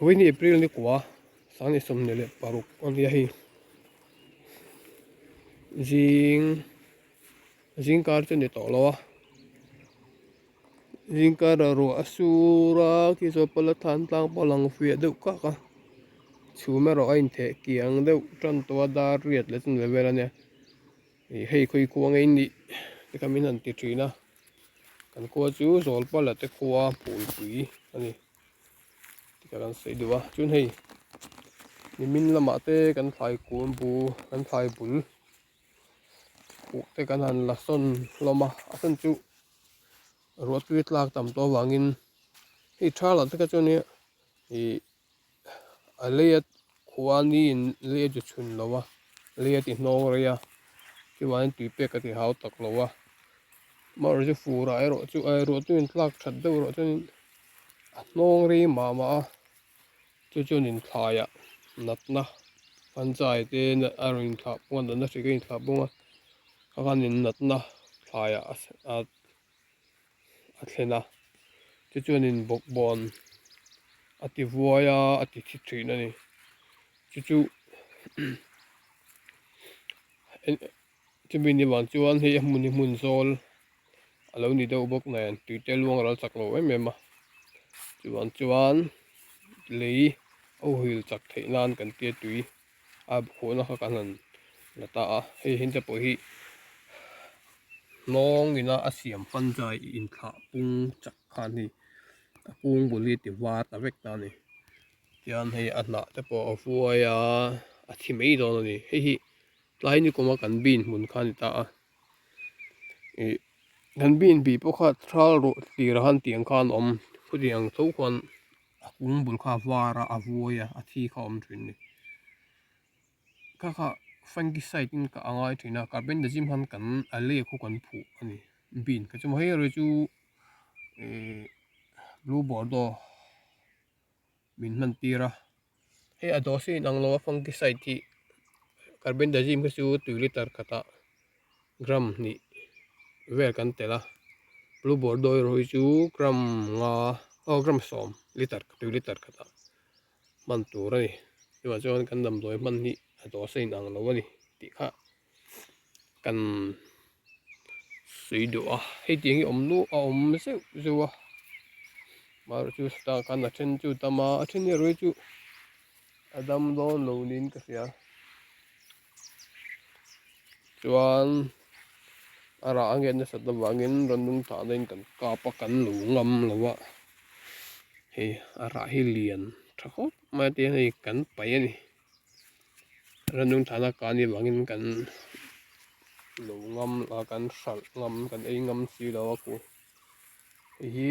Hui ni April ni kwa sang ni som nele paruk on ya hi jing kar chen ni to lo jing kar ro asura ki so pala than tang palang fia deuh ka ka chu me ro ain the kiang deuh tran to da riat le chen level ania hei khoi kuang ein ni te kamin an ti thina kan ko chu zol pala te kwa pui pui ani ti kan sei duwa chun hei ni min lama te kan phai kuam bu kan phai bul te kan han la son loma asan chu ruat tuit lak tam to wangin hi thala te ka chu ni i aliyat khuani in le ju chun lowa le ti no ria ki wan ti pe ka ti hau tak lowa mar ju fu ra ro chu ai ro tu in tlak that do ro chu nong ri ma ma chu chu nin thaya nat na pan chai te na arin tha pon na chi gein tha bunga kan in nat na thaya a thlena chu chu nin Bawkbawn ati vuaya ati thi thin ani chu chu chumi ni wang chuan hei mun zol alo ni deuh bawk nen tuite luang ral chak lo em em a chuan lei au hil chak thei nan kan tia tui a khona kha kan han lata a hei hin te po hi long ina a siam pan jai in thla pung chak khan hi a pung buli ti war ta vek ta ni tian hei a hna te po a vuaya a thi mei don ani hei hi tlai ni koma kan bin mun khan ta a kan bin bi po kha thral ro ti ra han tiang khan om khudiang tho khan a pung bul kha wara a vuaya a thi kha om thin ni kha fungicide in ka angai thina carbon dazim han kan ale khu kan phu ani bin ka chuma hei ro chu blue bordo min man tira hei a dosi nang lo fungicide thi carbon dazim ka chu 2 liter kata gram ni vel kan tela blue bordo ro chu gram nga gram som liter 2 liter kata man tur ani tiwa chuan kan dam loi man ni a dosi nang lo ani ti kha kan sui do a hei tiang om nu a om se zuwa mar chu sta kan a then chu tama a then ni roi chu adam don lo nin ka sia chuan ara angen na sat wangin ranung tha nen kan ka pa kan lu ngam lawa hei ara hi lian thakop ma te hei kan pai ani ranung thana ka ni wangin kan lu ngam la kan sal ngam kan ei ngam si lawa ku hi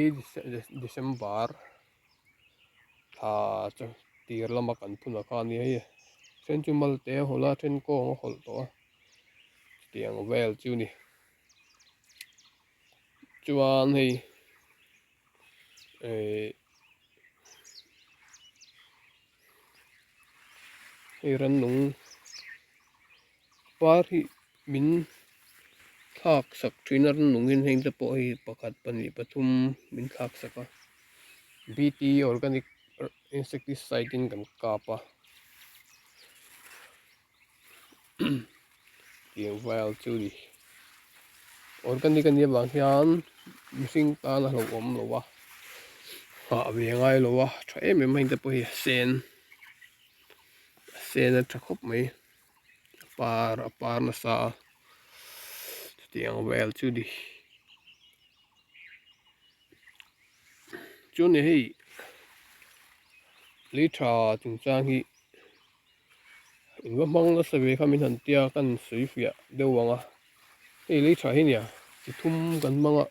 December tha chu tir lama kan phuna kha ni hei then chu mal te hola then ko hol to tiang vel chu ni chuan hei hei ran nung par hi min thak sak thina ran nung in heng te po hi pakhat pani pathum min thak saka BT organic insecticide in kan kapa tiang vel chu ni organic ani wang hian mihring ta na lo om lo wa ha ve ngai lo wa tha em em heng te po hi sen a thakop mai par na sa tiang vel chu di chu ni hei li tha chung chang hi in wa mang na save kha min han tia kan sui fia deuwanga hei li tha hi nia chi thum kan manga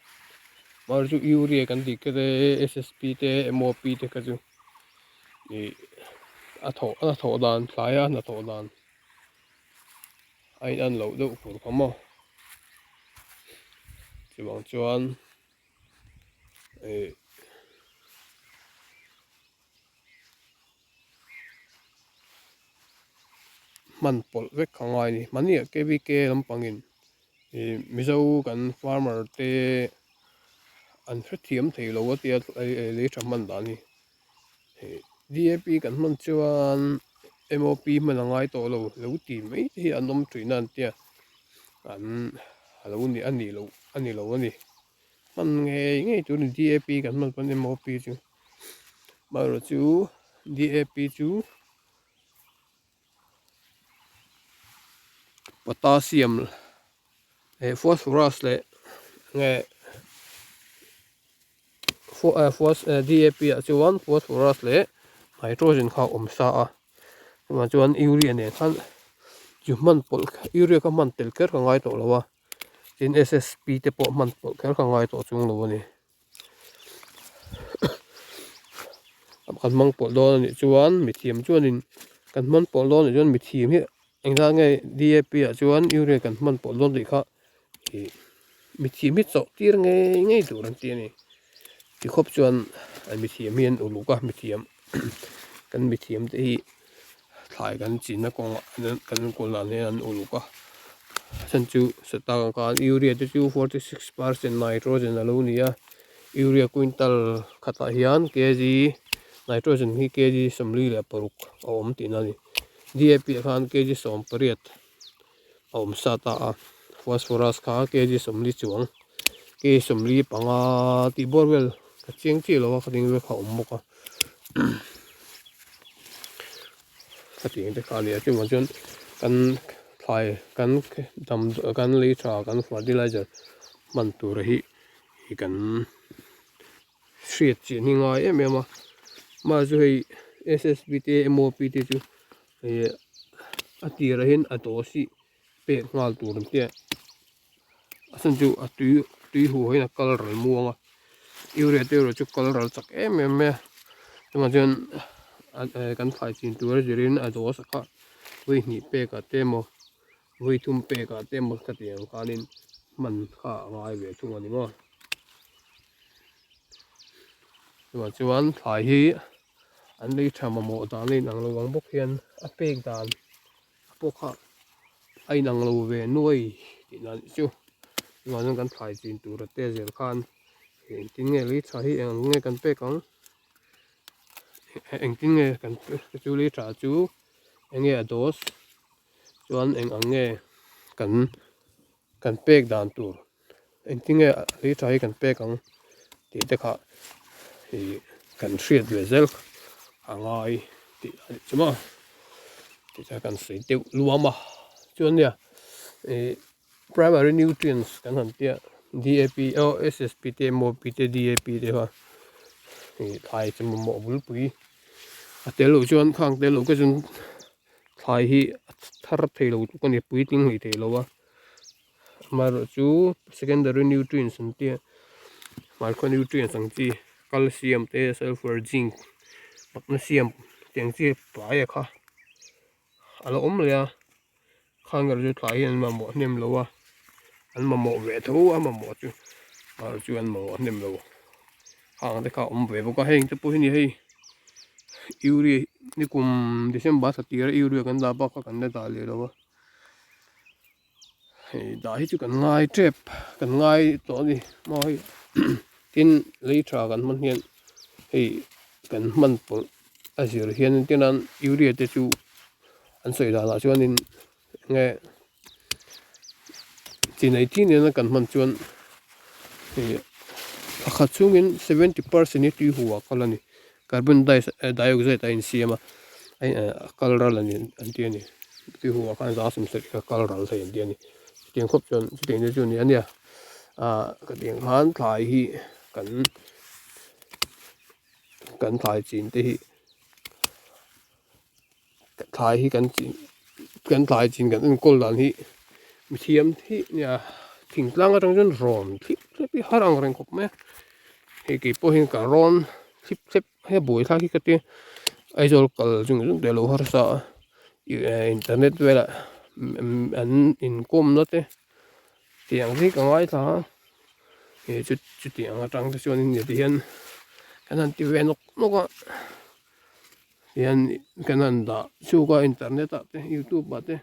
mar chu urea kan ti ke SSP te MOP te ka chu ni a tho dan thlaya na tho dan ai an lo deuh fur khamo chuang chuan man pol vek khangai ni mania kvk lampangin mizo kan farmer te an hrethiam theilo tia le thaman dani DAP kan man chuan MOP manangai to lo ti mai hi anom trinan tia an halo ni ani lo ani man nge tu ni DAP kan man pan MOP chu maro chu DAP chu potassium phosphorus le nge DAP chuan phosphorus le nitrogen kha sa a ma chuan urea ne khan chu man pol urea ka man tel ker ka ngai to lawa in SSP te po man pol ker ka ngai to chung lo ni kan mang pol do ni chuan mi thiam chuan in kan man pol do ni chuan mi thiam hi engda nge DAP chuan urea kan man pol do ni kha mi thiam hi chaw tir nge tur an ti ni ti khop chuan an mi thiam hian uluka mi thiam kan mi thiam te hi thlai kan chin na kong kan ko la ne an uluka san chu sata ka urea te chu 46% nitrogen alo nia urea quintal khata hian kg nitrogen hi kg somli le paruk om ti na ni DAP khan kg som pariat om sata a phosphorus kha kg somli chuang ke somli panga ti borwel ka cheng chi lo ka ding we kha om mo ka ka ting te kha ni chu ma chun kan thlai kan dam kan le tha kan fertilizer man tur hi kan shriat chi ni ngai em em ma chu hei SSB te MOP te chu ati rahin atosi pe ngal tur te asan chu tui hu hoina color muanga urea te ro chu color chak em em me tuma chen kan thai chin tur jirin ados ka voi ni pe ka temo voi thum pe ka temo ka tiang kanin man kha ngai ve thung ani mo tuma chuan thai hi an lei thama mo dan le nang lo wang bok hian a pek dan pokha ai nang lo ve nuai ti nan chu tuma chuan kan thai chin tur te zel khan ting nge li tha hi eng nge kan pe kang eng ting nge kan chu li tha chu enge ados chuan eng ange kan pek dan tur eng ting nge li tha hi kan pe kang ti te kha hi kan hriat ve zel angai ti chuma ti ta kan sei te luama chuan ya primary nutrients kan han tia DAP SSP te MOP te DAP te ha thai chum mo bul pui atelo chuan khang te lo ka chun thai hi thar thei lo tu kan pui ting hi thei lo wa mar chu secondary nutrients an tia micronutrients ang chi calcium te sulfur zinc magnesium tiang chi pa ya kha alo om le khang gar ju thai an ma mo nem lo wa an ma mo ve tho a ma mo chu mar chu an mo nem lo khang te kha om ve bo ka heng te pu ni hei urea ni kum December sa tira urea kan da ba ka kan da le lo wa hei da hi chu kan ngai trap kan ngai to ni moi tin lei tra kan man hian hei kan man pol azir hian tinan urea te chu an soi da la chuan in nge chinai thi ne na kan man chuan hei akha chungin 70% ni tu huwa kalani carbon dioxide in siama ai kalral ani anti ani tu huwa kan za sim se ka kalral thai anti ani tiang khop chon tiang ne chu ni ania ka tiang han thai hi kan thai chin te hi thai hi kan thai chin kan kol dan hi mi thiam thi nia thing tlang atang jon ron thip thip harang reng khop me he ki po hin ka ron thip thip he boi tha ki ka te aizol kal chung de lo har sa internet vela an in kom na te tiang hi ka ngai tha he chu tiang atang te chuan in ti hian kan han ti ve nok ka hian kan an da chuka internet a te YouTube a te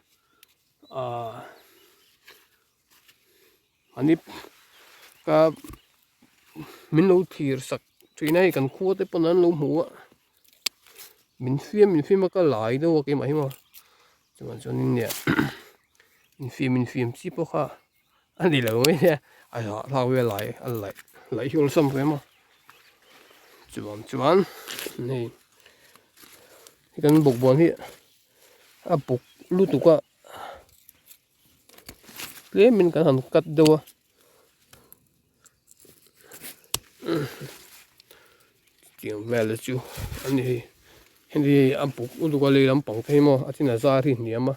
ani ka min lo thir sak thina hi kan khu te pon an lo mu a min fiam ka lai do ke mai mo chuan chuan ne min fiam chi po kha ani lo me ne a la we lai an lai hul sam ke mo chuan nei kan Bawkbawn hi a buk lu tu ka le min kan han kat do tiang vel chu ani hindi a buk lu ka le lam pang thei mo a thina za ri niam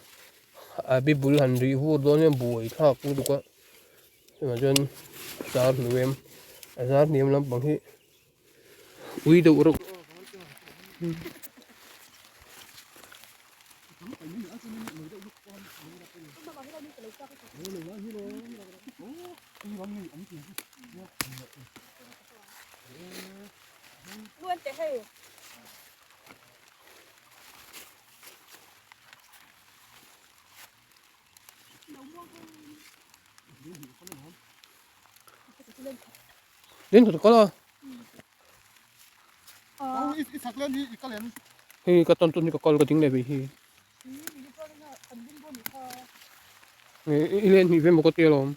a bi bul han ri hu do ne buai tha ku du ka chuan chuan zar nuem a zar niam lam pang hi ui do ro luôn thế hay đến thật có lo ít sạc lên đi cái lên thì cái ton cái con cái tiếng này vì lên thì về một cái tiêu luôn